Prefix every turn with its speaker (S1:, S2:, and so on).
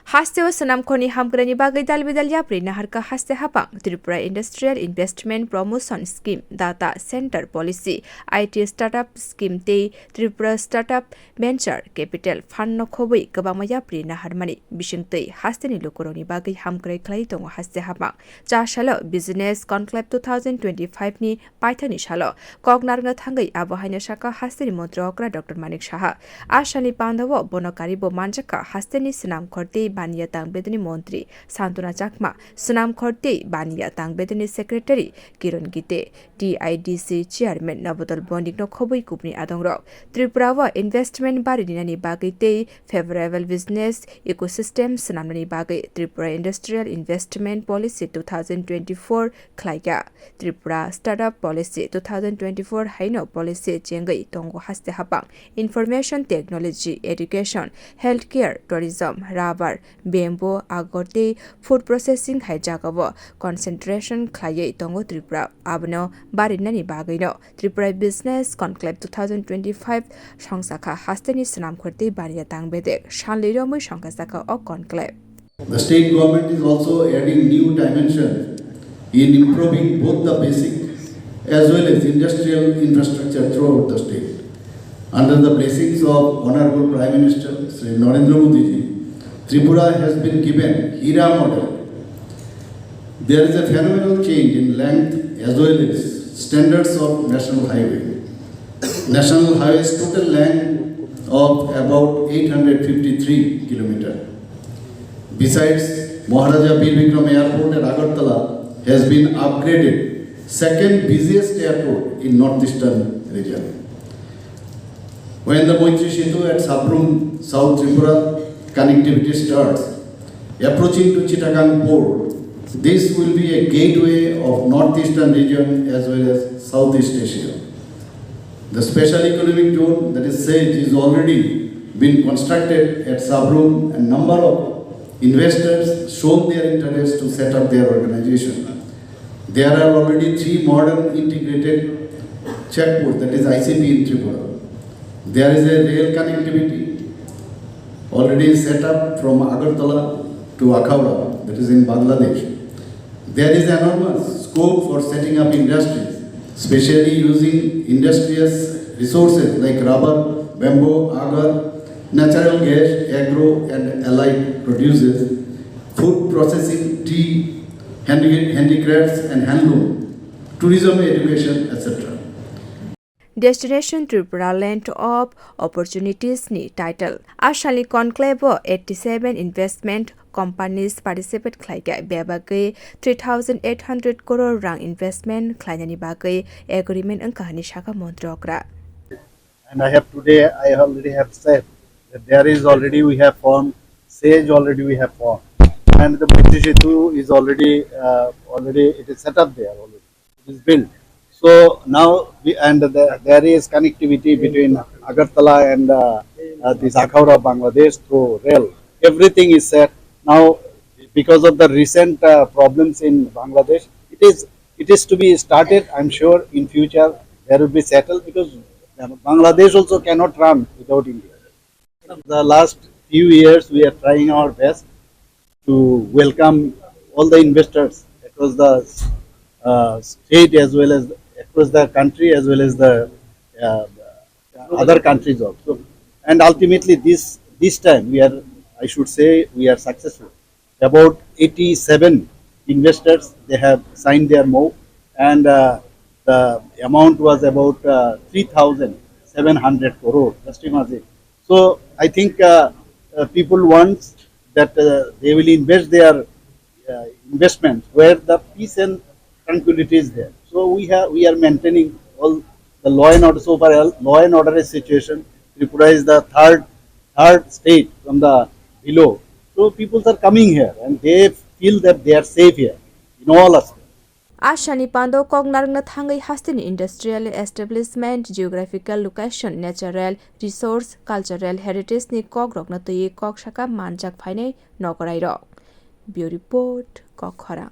S1: Hasteo Sanamkoni Hamgrani Bagai Dalbidal Yapri Naharka Haste Hapang, Tripura Industrial Investment Promotion Scheme, Data Center Policy, IT Startup Scheme Te, Tripura Startup Venture Capital Fund Nokhobi, Kabama Yapri Naharmani, Bishinte, Hasteni Lukuroni Bagai Hamgray Clayton Haste Hapang, Jashalo Business Conclave 2025 ni Pythoni Shalo, Kognarga Tangai Abahina Shaka Hasteni montri okra Dr. Manik Shaha, Ashani Pandavo Bonokaribo manjakha Hasteni Sinam Korte Baniya Tangbedani Montri, Santuna Chakma, Sunam Korte Baniya Tangbedani Secretary, Kiran Gite, TIDC Chairman Nabodal Bonding no Khobui Kupni Adongro, Tripura Investment Baridinani Bagite, Favorable Business Ecosystem Sanamani Bagai, Tripura Industrial Investment Policy 2024 Klaiga, Tripura Startup Policy 2024 Haino Policy Jengai Tongo Haste Hapang, Information Technology, Education, Healthcare, Tourism, Rubber, Bamboo, Agote, Food Processing Hijagavo, Concentration Klaye Tongo Tripura, Abno, Barinani Bagino, Tripura Business Conclave 2025, Shangsaka Hasteni Sanam Kurti Baria Tangbede, Shanliromu Shankasaka or Conclave.
S2: The state government is also adding new dimensions in improving both the basic as well as industrial infrastructure throughout the state. Under the blessings of Honorable Prime Minister Sri Narendra Modi ji, Tripura has been given HIRA model. There is a phenomenal change in length as well as standards of National Highway. National Highway's total length of about 853 kilometers. Besides, Maharaja Bir Vikram Airport at Agartala has been upgraded, second busiest airport in northeastern region. When the Montri at Sabrum, South Tripura connectivity starts, approaching to Chittagong port, this will be a gateway of northeastern region as well as Southeast Asia. The special economic zone, that is SAGE, is already been constructed at Sabrum, and number of investors shown their interest to set up their organization. There are already 3 modern integrated checkpoints, that is ICP in Tripura. There is a rail connectivity already set up from Agartala to Akhawra, that is in Bangladesh. There is enormous scope for setting up industries, especially using industrious resources like rubber, bamboo, agar, natural gas, agro and allied produces, food processing, tea, handicrafts and handloom, tourism, education, etc.
S1: Destination Tripura Land of Opportunities ni title. Ashali Conclave 87 investment companies participate Klaiga Bebagai 3,800 crore rang investment Klainani Bagai agreement and Kahani Shaka montri okra.
S3: And I already have said that there is already we have formed, SAGE already we have formed. And the British is already it is set up there already. It is built. So now there is connectivity between Agartala and this Akhawra, Bangladesh through rail. Everything is set now because of the recent problems in Bangladesh. It is to be started. I'm sure in future there will be settled because Bangladesh also cannot run without India. The last few years we are trying our best to welcome all the investors across the state as well as across the country as well as the other countries also. And ultimately this time I should say we are successful. About 87 investors, they have signed their MOU, and the amount was about 3,700 crore. Just imagine. So I think people want that they will invest their investments where the peace and tranquility is there. So we are maintaining all the law and order. So far, law and order situation. Tripura is the third state from the below. So people are coming here and they feel that they are safe here in all aspects.
S1: Ashani Pando Kognarna Thangai Hastin Industrial Establishment, Geographical Location, Natural Resource, Cultural Heritage ni Kogrok na Tuyi Kok Shaka Manjak Phine Nokorai Rock. Bureau Report Kokhara.